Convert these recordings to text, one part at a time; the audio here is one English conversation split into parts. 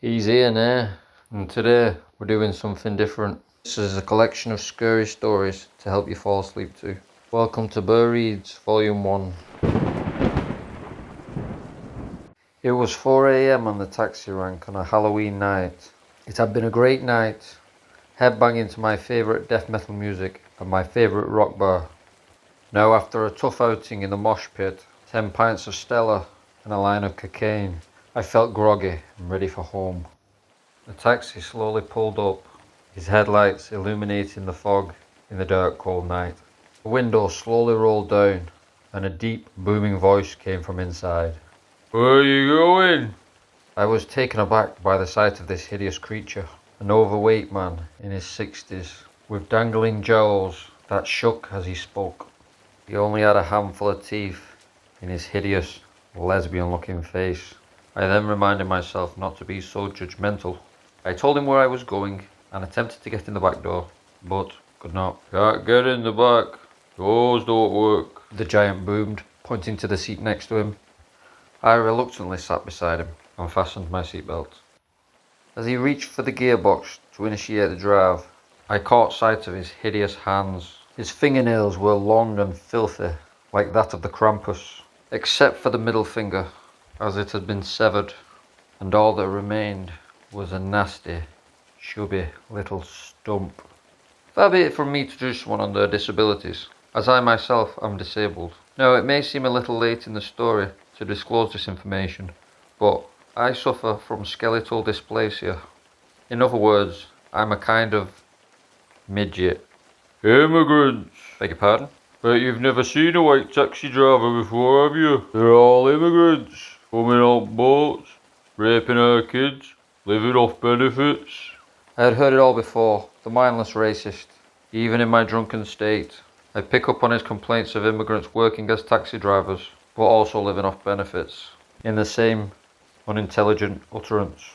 He's Ian here, and today we're doing something different. This is a collection of scary stories to help you fall asleep to. Welcome to Burr Reads, Vol.1. It was 4 AM on the taxi rank on a Halloween night. It had been a great night, headbanging to my favourite death metal music and my favourite rock bar. Now after a tough outing in the mosh pit, 10 pints of Stella and a line of cocaine, I felt groggy and ready for home. The taxi slowly pulled up, his headlights illuminating the fog in the dark cold night. The window slowly rolled down and a deep booming voice came from inside. "Where are you going?" I was taken aback by the sight of this hideous creature, an overweight man in his 60s with dangling jowls that shook as he spoke. He only had a handful of teeth in his hideous, lesbian-looking face. I then reminded myself not to be so judgmental. I told him where I was going and attempted to get in the back door, but could not. "Can't get in the back. Doors don't work," the giant boomed, pointing to the seat next to him. I reluctantly sat beside him and fastened my seatbelt. As he reached for the gearbox to initiate the drive, I caught sight of his hideous hands. His fingernails were long and filthy, like that of the Krampus, except for the middle finger, as it had been severed, and all that remained was a nasty, chubby little stump. Far be it from me to judge someone on their disabilities, as I myself am disabled. Now, it may seem a little late in the story to disclose this information, but I suffer from skeletal dysplasia. In other words, I'm a kind of midget. "Immigrants!" Beg your pardon? "Bet you've never seen a white taxi driver before, have you? They're all immigrants, coming on boats, raping our kids, living off benefits." I had heard it all before, the mindless racist. Even in my drunken state, I pick up on his complaints of immigrants working as taxi drivers, but also living off benefits, in the same unintelligent utterance.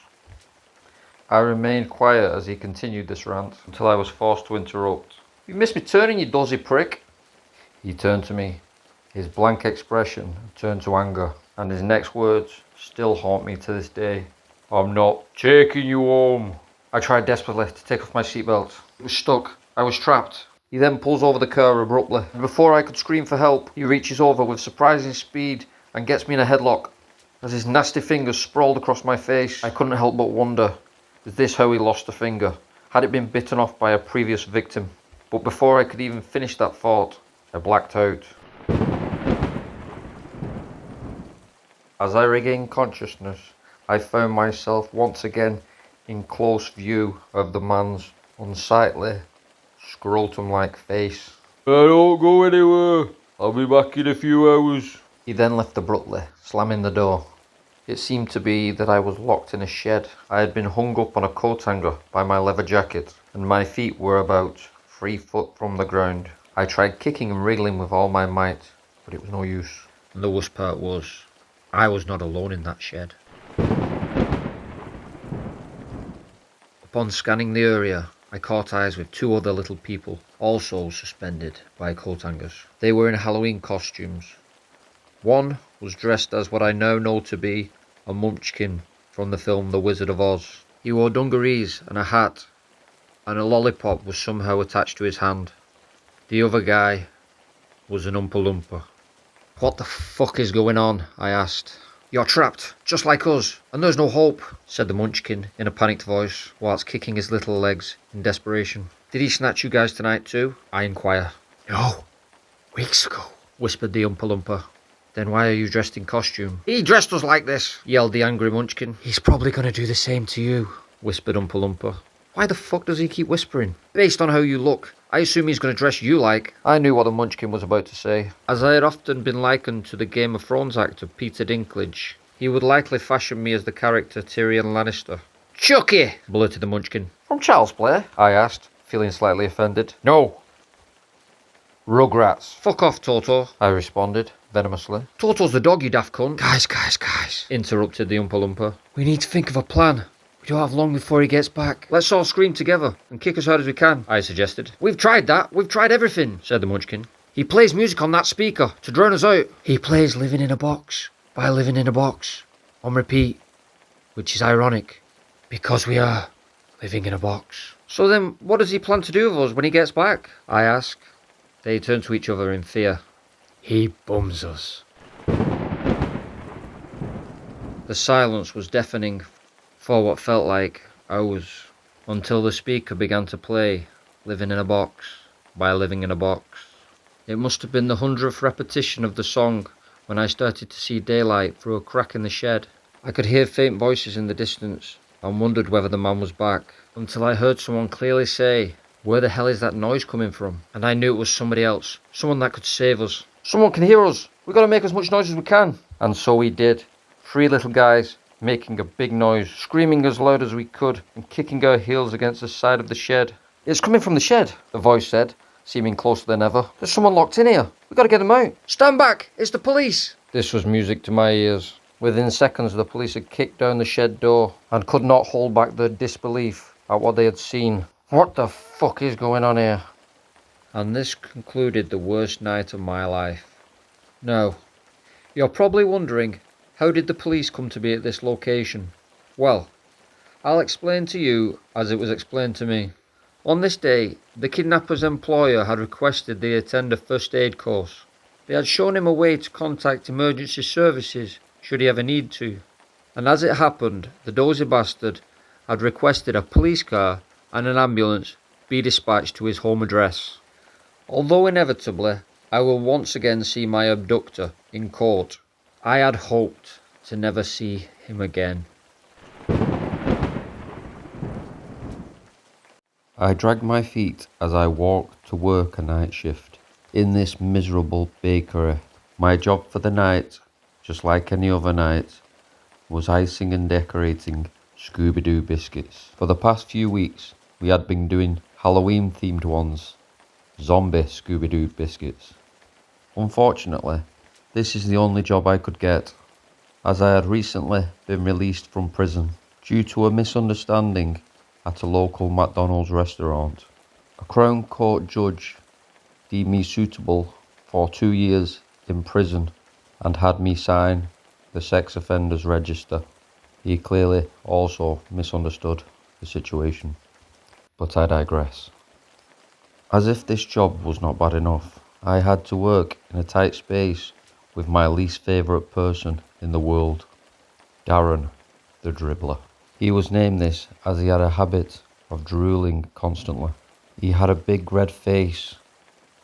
I remained quiet as he continued this rant, until I was forced to interrupt. "You missed me turning, you dozy prick." He turned to me. His blank expression turned to anger, and his next words still haunt me to this day. "I'm not taking you home." I tried desperately to take off my seatbelt. It was stuck. I was trapped. He then pulls over the car abruptly. Before I could scream for help, he reaches over with surprising speed and gets me in a headlock. As his nasty fingers sprawled across my face, I couldn't help but wonder, is this how he lost a finger? Had it been bitten off by a previous victim? But before I could even finish that thought, I blacked out. As I regained consciousness, I found myself once again in close view of the man's unsightly, scrotum-like face. "I don't go anywhere. I'll be back in a few hours." He then left abruptly, slamming the door. It seemed to be that I was locked in a shed. I had been hung up on a coat hanger by my leather jacket, and my feet were about 3 foot from the ground. I tried kicking and wriggling with all my might, but it was no use. And the worst part was, I was not alone in that shed. Upon scanning the area, I caught eyes with 2 other little people, also suspended by coat hangers. They were in Halloween costumes. One was dressed as what I now know to be a munchkin from the film The Wizard of Oz. He wore dungarees and a hat, and a lollipop was somehow attached to his hand. The other guy was an Oompa Loompa. "What the fuck is going on?" I asked. "You're trapped, just like us, and there's no hope," said the munchkin in a panicked voice, whilst kicking his little legs in desperation. "Did he snatch you guys tonight too?" I inquire. "No, weeks ago," whispered the Oompa Loompa. "Then why are you dressed in costume?" "He dressed us like this," yelled the angry munchkin. "He's probably going to do the same to you," whispered Oompa Loompa. "Why the fuck does he keep whispering? Based on how you look, I assume he's going to dress you like..." I knew what the munchkin was about to say. As I had often been likened to the Game of Thrones actor Peter Dinklage, he would likely fashion me as the character Tyrion Lannister. "Chucky!" blurted the munchkin. "From Child's Play?" I asked, feeling slightly offended. "No. Rugrats." "Fuck off, Toto," I responded, venomously. "Toto's the dog, you daft cunt." Guys, interrupted the Oompa Loompa. "We need to think of a plan. We don't have long before he gets back. Let's all scream together and kick as hard as we can," I suggested. "We've tried that. We've tried everything," said the munchkin. "He plays music on that speaker to drown us out." "He plays Living in a Box by Living in a Box on repeat, which is ironic Because we are living in a box. So then, what does he plan to do with us when he gets back? I ask. They turn to each other in fear. He bums us. The silence was deafening for what felt like hours, until the speaker began to play Living in a Box by Living in a Box. It must have been the 100th repetition of the song when I started to see daylight through a crack in the shed. I could hear faint voices in the distance and wondered whether the man was back, until I heard someone clearly say, "Where the hell is that noise coming from?" And I knew it was somebody else, someone that could save us. "Someone can hear us! We've got to make as much noise as we can!" And so we did. 3 little guys making a big noise, screaming as loud as we could and kicking our heels against the side of the shed. "It's coming from the shed," the voice said, seeming closer than ever. "There's someone locked in here. We've got to get them out." "Stand back! It's the police!" This was music to my ears. Within seconds, the police had kicked down the shed door and could not hold back their disbelief at what they had seen. What the fuck is going on here? And this concluded the worst night of my life. Now, you're probably wondering, how did the police come to be at this location? Well, I'll explain to you as it was explained to me. On this day, the kidnapper's employer had requested they attend a first aid course. They had shown him a way to contact emergency services should he ever need to. And as it happened, the dozy bastard had requested a police car and an ambulance be dispatched to his home address. Although inevitably, I will once again see my abductor in court, I had hoped to never see him again. I dragged my feet as I walked to work a night shift in this miserable bakery. My job for the night, just like any other night, was icing and decorating Scooby-Doo biscuits. For the past few weeks, we had been doing Halloween-themed ones, zombie Scooby-Doo biscuits. Unfortunately, this is the only job I could get, as I had recently been released from prison due to a misunderstanding at a local McDonald's restaurant. A Crown Court judge deemed me suitable for 2 years in prison and had me sign the sex offenders register. He clearly also misunderstood the situation, but I digress. As if this job was not bad enough, I had to work in a tight space with my least favourite person in the world, Darren the Dribbler. He was named this as he had a habit of drooling constantly. He had a big red face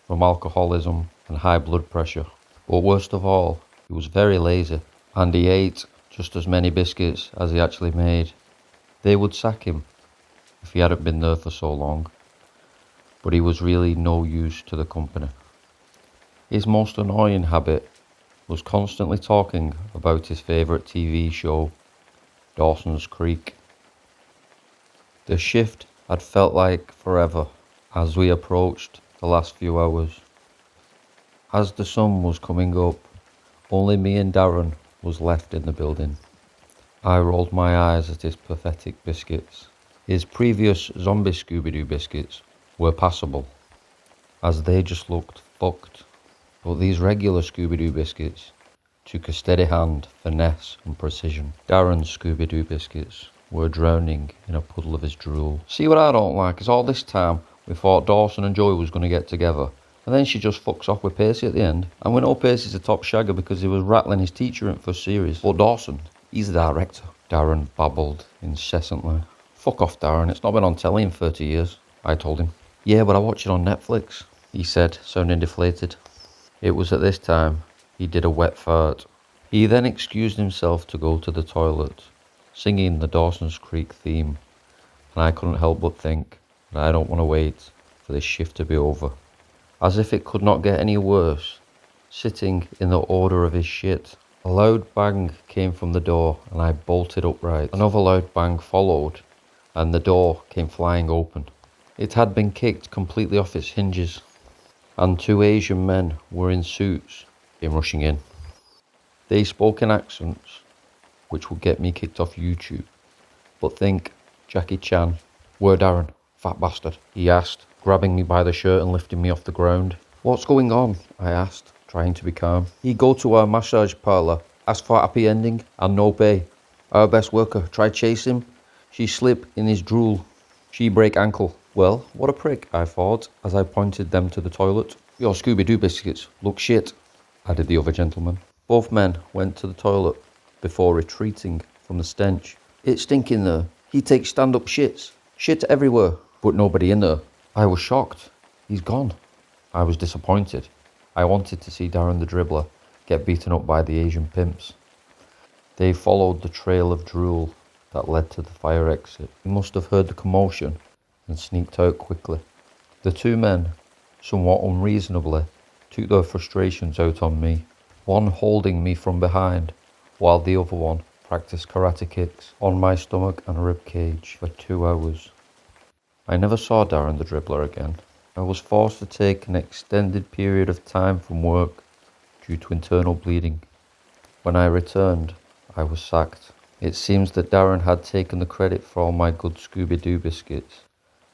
from alcoholism and high blood pressure. But worst of all, he was very lazy, and he ate just as many biscuits as he actually made. They would sack him if he hadn't been there for so long, but he was really no use to the company. His most annoying habit was constantly talking about his favourite TV show, Dawson's Creek. The shift had felt like forever as we approached the last few hours. As the sun was coming up, only me and Darren was left in the building. I rolled my eyes at his pathetic biscuits. His previous zombie Scooby-Doo biscuits were passable, as they just looked fucked. But these regular Scooby-Doo biscuits took a steady hand, finesse and precision. Darren's Scooby-Doo biscuits were drowning in a puddle of his drool. See, what I don't like is all this time we thought Dawson and Joey was going to get together, and then she just fucks off with Pacey at the end. And we know Pacey's a top shagger because he was rattling his teacher in first series. But Dawson, he's the director. Darren babbled incessantly. Fuck off, Darren, it's not been on telly in 30 years, I told him. Yeah, but I watch it on Netflix, he said, sounding deflated. It was at this time he did a wet fart. He then excused himself to go to the toilet, singing the Dawson's Creek theme, and I couldn't help but think that I don't want to wait for this shift to be over. As if it could not get any worse, sitting in the order of his shit, a loud bang came from the door and I bolted upright. Another loud bang followed and the door came flying open. It had been kicked completely off its hinges, and 2 Asian men were in suits came rushing in. They spoke in accents which would get me kicked off YouTube. But think Jackie Chan. "Where Darren, fat bastard?" he asked, grabbing me by the shirt and lifting me off the ground. "What's going on?" I asked, trying to be calm. "He go to our massage parlour, ask for a happy ending and no pay. Our best worker tried chase him. She slip in his drool. She break ankle. Well, what a prick, I thought, as I pointed them to the toilet. Your Scooby-Doo biscuits look shit, added the other gentleman. Both men went to the toilet before retreating from the stench. It's stinking there. He takes stand-up shits. Shit everywhere. But nobody in there. I was shocked. He's gone. I was disappointed. I wanted to see Darren the dribbler get beaten up by the Asian pimps. They followed the trail of drool that led to the fire exit. He must have heard the commotion and sneaked out quickly. The two men, somewhat unreasonably, took their frustrations out on me, one holding me from behind, while the other one practiced karate kicks on my stomach and rib cage for 2 hours. I never saw Darren the dribbler again. I was forced to take an extended period of time from work due to internal bleeding. When I returned, I was sacked. It seems that Darren had taken the credit for all my good Scooby-Doo biscuits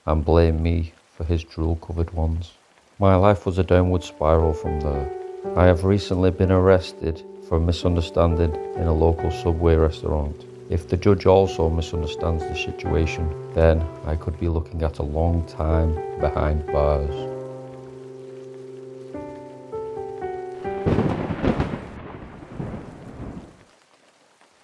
and blamed me for his drool-covered ones. My life was a downward spiral from there. I have recently been arrested for a misunderstanding in a local Subway restaurant. If the judge also misunderstands the situation, then I could be looking at a long time behind bars.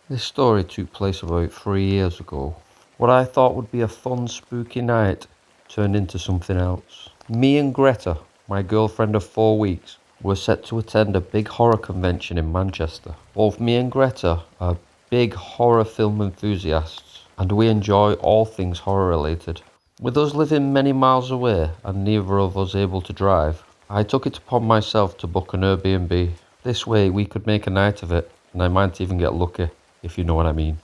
This story took place about 3 years ago. What I thought would be a fun, spooky night turned into something else. Me and Greta, my girlfriend of 4 weeks, were set to attend a big horror convention in Manchester. Both me and Greta are big horror film enthusiasts, and we enjoy all things horror related. With us living many miles away and neither of us able to drive, I took it upon myself to book an Airbnb. This way we could make a night of it, and I might even get lucky, if you know what I mean.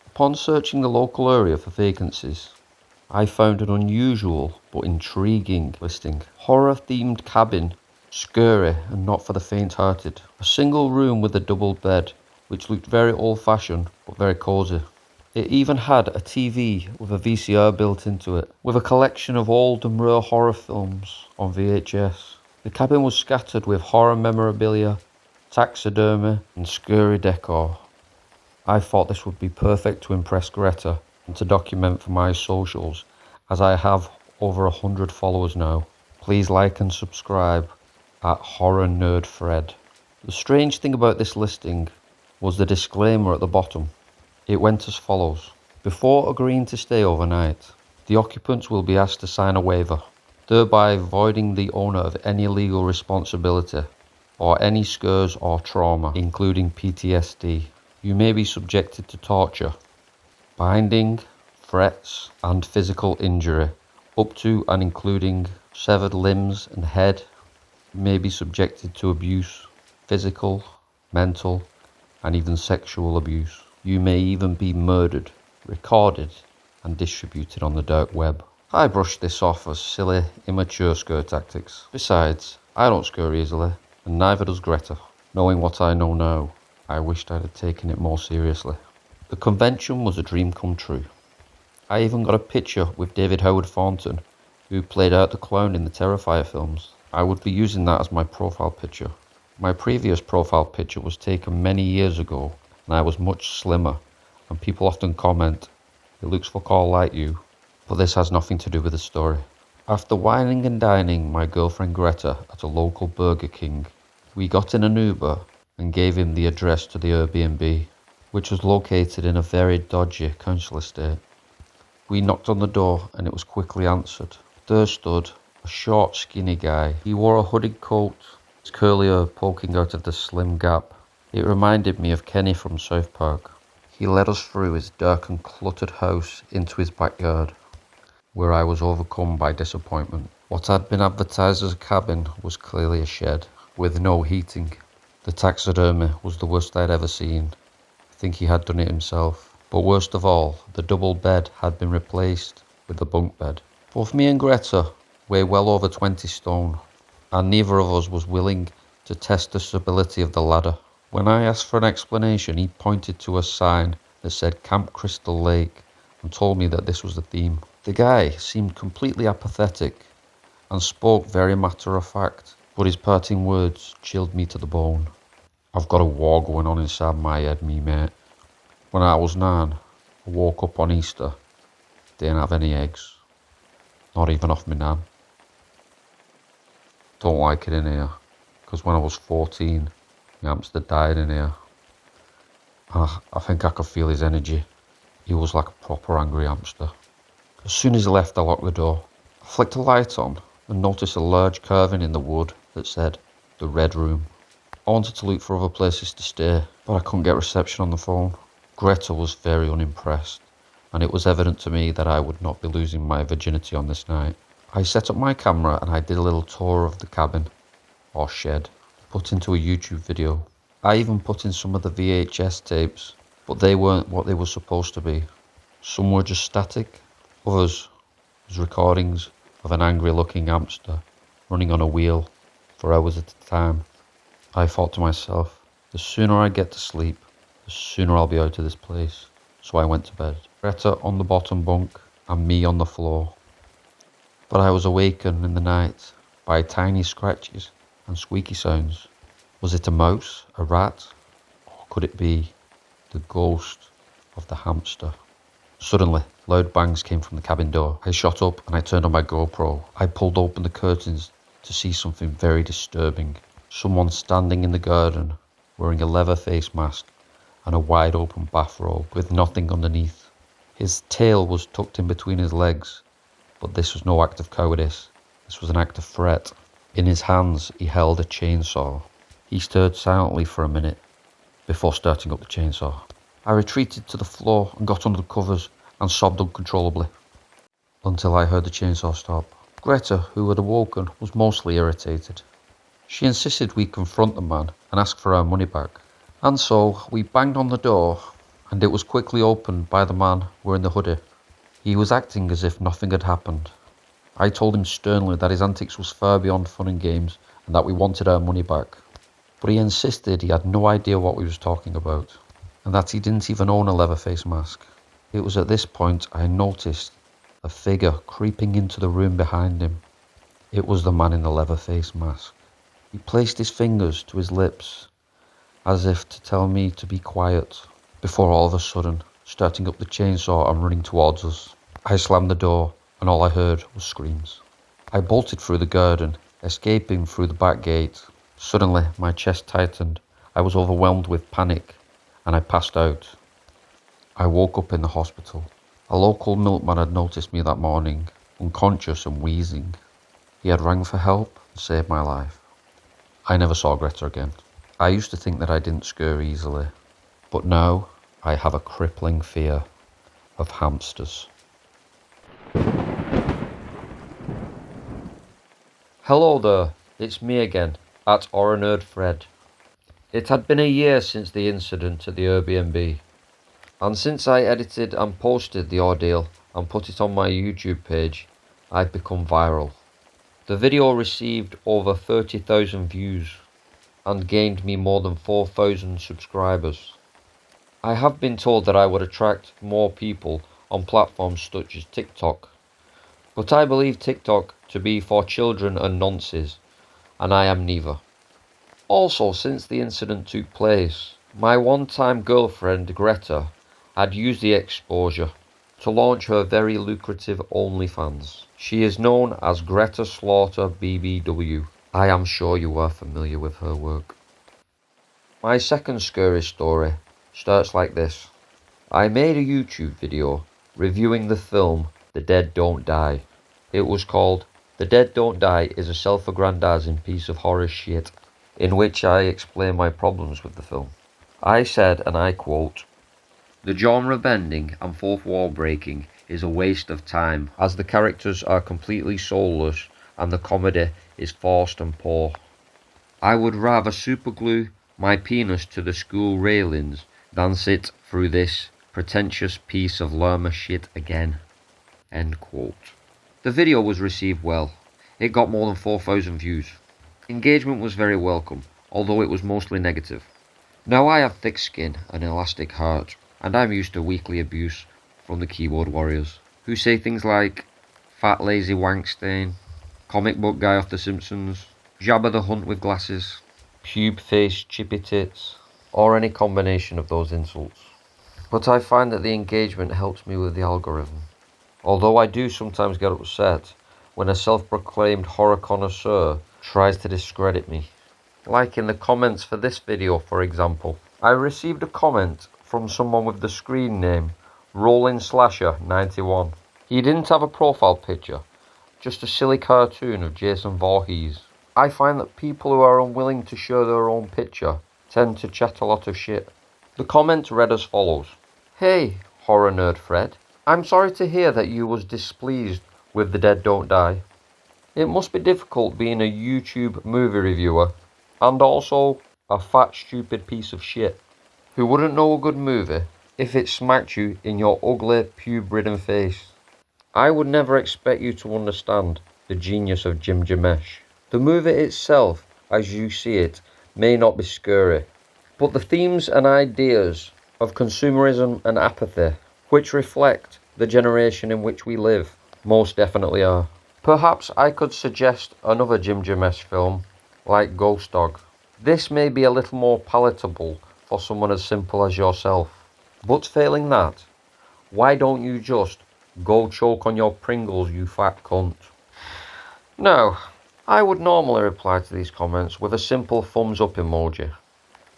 Upon searching the local area for vacancies, I found an unusual but intriguing listing. Horror-themed cabin, scary and not for the faint-hearted. A single room with a double bed, which looked very old-fashioned but very cosy. It even had a TV with a VCR built into it, with a collection of old and rare horror films on VHS. The cabin was scattered with horror memorabilia, taxidermy and scary decor. I thought this would be perfect to impress Greta and to document for my socials, as I have over 100 followers now. Please like and subscribe at Horror Nerd Fred. The strange thing about this listing was the disclaimer at the bottom. It went as follows. Before agreeing to stay overnight, the occupants will be asked to sign a waiver, thereby voiding the owner of any legal responsibility or any scares or trauma, including PTSD. You may be subjected to torture, binding, threats, and physical injury, up to and including severed limbs and head. You may be subjected to abuse, physical, mental, and even sexual abuse. You may even be murdered, recorded, and distributed on the dark web. I brushed this off as silly, immature scare tactics. Besides, I don't scare easily, and neither does Greta. Knowing what I know now, I wished I had taken it more seriously. The convention was a dream come true. I even got a picture with David Howard Thornton, who played out the clown in the Terrifier films. I would be using that as my profile picture. My previous profile picture was taken many years ago, and I was much slimmer, and people often comment, "It looks fuck all like you," but this has nothing to do with the story. After whining and dining my girlfriend Greta at a local Burger King, we got in an Uber and gave him the address to the Airbnb, which was located in a very dodgy council estate. We knocked on the door and it was quickly answered. There stood a short, skinny guy. He wore a hooded coat, his curly hair poking out of the slim gap. It reminded me of Kenny from South Park. He led us through his dark and cluttered house into his backyard, where I was overcome by disappointment. What had been advertised as a cabin was clearly a shed, with no heating. The taxidermy was the worst I'd ever seen. I think he had done it himself. But worst of all, the double bed had been replaced with a bunk bed. Both me and Greta weigh well over 20 stone, and neither of us was willing to test the stability of the ladder. When I asked for an explanation, he pointed to a sign that said Camp Crystal Lake and told me that this was the theme. The guy seemed completely apathetic and spoke very matter of fact, but his parting words chilled me to the bone. I've got a war going on inside my head, me mate. When I was 9, I woke up on Easter Didn't have any eggs. Not even off my nan. Don't like it in here. Because when I was 14, my hamster died in here. And I think I could feel his energy. He was like a proper angry hamster. As soon as he left, I locked the door. I flicked a light on and noticed a large carving in the wood that said, "The Red Room." I wanted to look for other places to stay, but I couldn't get reception on the phone. Greta was very unimpressed, and it was evident to me that I would not be losing my virginity on this night. I set up my camera and I did a little tour of the cabin, or shed, put into a YouTube video. I even put in some of the VHS tapes, but they weren't what they were supposed to be. Some were just static, others was recordings of an angry looking hamster running on a wheel for hours at a time. I thought to myself, the sooner I get to sleep, the sooner I'll be out of this place. So I went to bed. Greta on the bottom bunk and me on the floor. But I was awakened in the night by tiny scratches and squeaky sounds. Was it a mouse, a rat, or could it be the ghost of the hamster? Suddenly, loud bangs came from the cabin door. I shot up and I turned on my GoPro. I pulled open the curtains to see something very disturbing. Someone standing in the garden, wearing a leather face mask and a wide open bathrobe with nothing underneath. His tail was tucked in between his legs, but this was no act of cowardice. This was an act of threat. In his hands, he held a chainsaw. He stared silently for a minute before starting up the chainsaw. I retreated to the floor and got under the covers and sobbed uncontrollably until I heard the chainsaw stop. Greta, who had awoken, was mostly irritated. She insisted we confront the man and ask for our money back. And so we banged on the door and it was quickly opened by the man wearing the hoodie. He was acting as if nothing had happened. I told him sternly that his antics was far beyond fun and games and that we wanted our money back. But he insisted he had no idea what we was talking about, and that he didn't even own a leather face mask. It was at this point I noticed a figure creeping into the room behind him. It was the man in the leather face mask. He placed his fingers to his lips, as if to tell me to be quiet, before all of a sudden starting up the chainsaw and running towards us. I slammed the door, and all I heard was screams. I bolted through the garden, escaping through the back gate. Suddenly, my chest tightened. I was overwhelmed with panic, and I passed out. I woke up in the hospital. A local milkman had noticed me that morning, unconscious and wheezing. He had rang for help and saved my life. I never saw Greta again. I used to think that I didn't scare easily, but now I have a crippling fear of hamsters. Hello there, it's me again, at OrNerdFred. It had been a year since the incident at the Airbnb, and since I edited and posted the ordeal and put it on my YouTube page, I've become viral. The video received over 30,000 views and gained me more than 4,000 subscribers. I have been told that I would attract more people on platforms such as TikTok, but I believe TikTok to be for children and nonces, and I am neither. Also, since the incident took place, my one-time girlfriend Greta had used the exposure to launch her very lucrative OnlyFans. She is known as Greta Slaughter BBW. I am sure you are familiar with her work. My second scary story starts like this. I made a YouTube video reviewing the film The Dead Don't Die. It was called The Dead Don't Die is a self-aggrandizing piece of horror shit, in which I explain my problems with the film. I said, and I quote, "The genre bending and fourth wall breaking is a waste of time, as the characters are completely soulless and the comedy is forced and poor. I would rather superglue my penis to the school railings than sit through this pretentious piece of llama shit again." End quote. The video was received well. It got more than 4,000 views. Engagement was very welcome, although it was mostly negative. Now I have thick skin and an elastic heart, and I'm used to weekly abuse from the keyboard warriors, who say things like fat lazy wankstain, comic book guy off The Simpsons, Jabba the Hutt with glasses, pube face chippy tits, or any combination of those insults. But I find that the engagement helps me with the algorithm. although I do sometimes get upset when a self-proclaimed horror connoisseur tries to discredit me. Like in the comments for this video, for example. I received a comment from someone with the screen name Rolling Slasher 91. He didn't have a profile picture, just a silly cartoon of Jason Voorhees. I find that people who are unwilling to show their own picture tend to chat a lot of shit. The comment read as follows. Hey, horror nerd Fred. I'm sorry to hear that you was displeased with The Dead Don't Die. It must be difficult being a YouTube movie reviewer and also a fat stupid piece of shit who wouldn't know a good movie if it smacked you in your ugly pube-ridden face. I would never expect you to understand the genius of Jim Jarmusch. The movie itself, as you see it, may not be scary, but the themes and ideas of consumerism and apathy, which reflect the generation in which we live, most definitely are. Perhaps I could suggest another Jim Jarmusch film, like Ghost Dog. This may be a little more palatable for someone as simple as yourself. But failing that, why don't you just go choke on your Pringles, you fat cunt? Now, I would normally reply to these comments with a simple thumbs up emoji.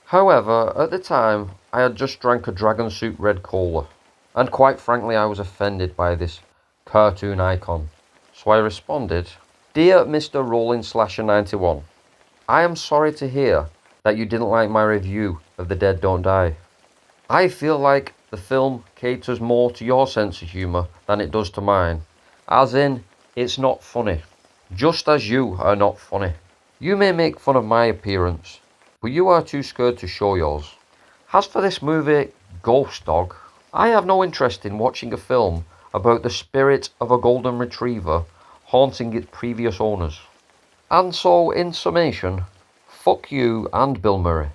However, at the time, I had just drank a Dragon Soup Red Cola, and quite frankly I was offended by this cartoon icon. So I responded, Dear Mr. Rolling Slasher 91, I am sorry to hear that you didn't like my review of The Dead Don't Die. I feel like the film caters more to your sense of humour than it does to mine. As in, it's not funny. Just as you are not funny. You may make fun of my appearance, but you are too scared to show yours. As for this movie, Ghost Dog, I have no interest in watching a film about the spirit of a golden retriever haunting its previous owners. And so, in summation, fuck you and Bill Murray.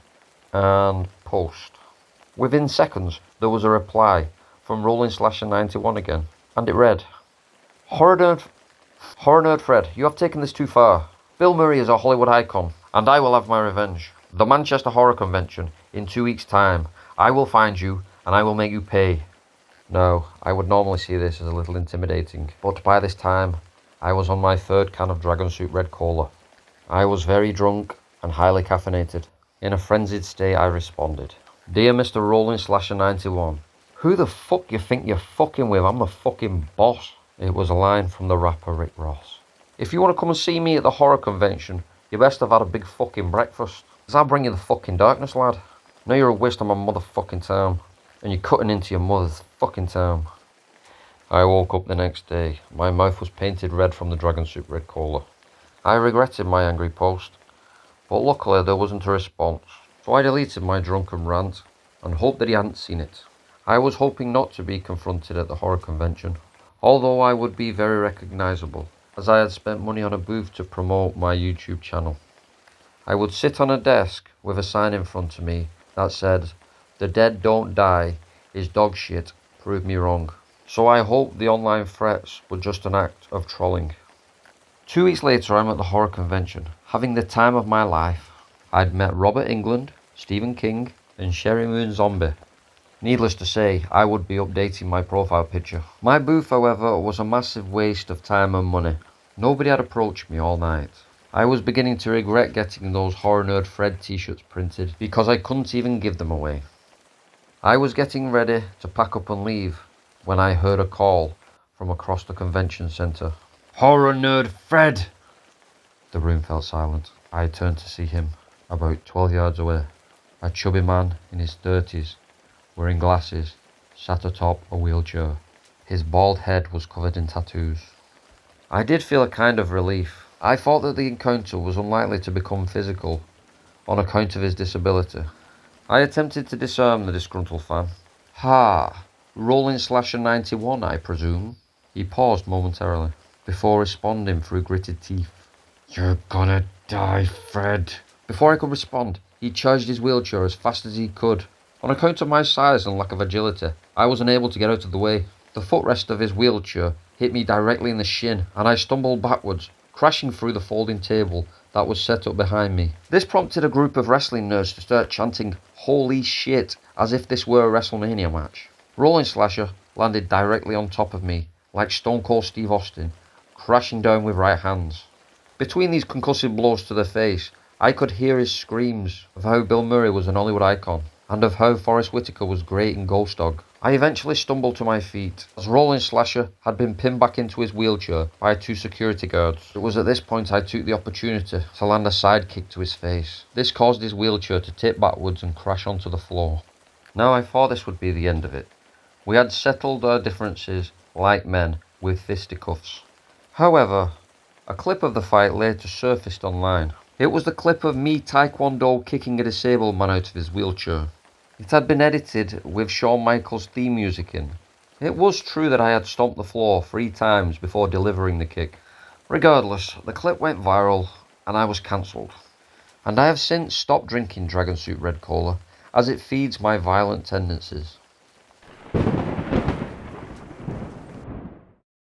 And post. Within seconds, there was a reply from Rolling Slasher 91 again, and it read, Horror Nerd Fred, you have taken this too far. Bill Murray is a Hollywood icon, and I will have my revenge. The Manchester Horror Convention, in 2 weeks' time. I will find you, and I will make you pay. No, I would normally see this as a little intimidating, but by this time, I was on my third can of Dragon Soup Red Cola. I was very drunk and highly caffeinated. In a frenzied state, I responded, Dear Mr. Rolling Slasher 91, who the fuck you think you're fucking with? I'm the fucking boss. It was a line from the rapper Rick Ross. If you want to come and see me at the horror convention, you best have had a big fucking breakfast. 'Cause I'll bring you the fucking darkness, lad. Now you're a waste of my motherfucking time. And you're cutting into your mother's fucking time. I woke up the next day. My mouth was painted red from the Dragon Soup Red Cola. I regretted my angry post, but luckily there wasn't a response. So I deleted my drunken rant and hoped that he hadn't seen it. I was hoping not to be confronted at the horror convention, although I would be very recognisable, as I had spent money on a booth to promote my YouTube channel. I would sit on a desk with a sign in front of me that said, The Dead Don't Die is dog shit, prove me wrong. So I hoped the online threats were just an act of trolling. 2 weeks later I'm at the horror convention, having the time of my life. I'd met Robert Englund, Stephen King and Sherry Moon Zombie. Needless to say, I would be updating my profile picture. My booth, however, was a massive waste of time and money. Nobody had approached me all night. I was beginning to regret getting those Horror Nerd Fred t-shirts printed because I couldn't even give them away. I was getting ready to pack up and leave when I heard a call from across the convention centre. Horror Nerd Fred! The room fell silent. I turned to see him, about 12 yards away. A chubby man in his 30s, wearing glasses, sat atop a wheelchair. His bald head was covered in tattoos. I did feel a kind of relief. I thought that the encounter was unlikely to become physical on account of his disability. I attempted to disarm the disgruntled fan. Ha! Rolling Slasher 91, I presume? He paused momentarily, before responding through gritted teeth. You're gonna die, Fred. Before I could respond, he charged his wheelchair as fast as he could. On account of my size and lack of agility, I was unable to get out of the way. The footrest of his wheelchair hit me directly in the shin, and I stumbled backwards, crashing through the folding table that was set up behind me. This prompted a group of wrestling nerds to start chanting, Holy shit, as if this were a WrestleMania match. Rolling Slasher landed directly on top of me, like Stone Cold Steve Austin, crashing down with right hands. Between these concussive blows to the face, I could hear his screams of how Bill Murray was an Hollywood icon, and of how Forrest Whitaker was great in Ghost Dog. I eventually stumbled to my feet, as Roland Slasher had been pinned back into his wheelchair by 2 security guards. It was at this point I took the opportunity to land a side kick to his face. This caused his wheelchair to tip backwards and crash onto the floor. Now I thought this would be the end of it. We had settled our differences like men with fisticuffs. However, a clip of the fight later surfaced online. It was the clip of me taekwondo kicking a disabled man out of his wheelchair. It had been edited with Shawn Michaels' theme music in. It was true that I had stomped the floor 3 times before delivering the kick. Regardless, the clip went viral and I was cancelled. And I have since stopped drinking Dragon Soup Red Cola, as it feeds my violent tendencies.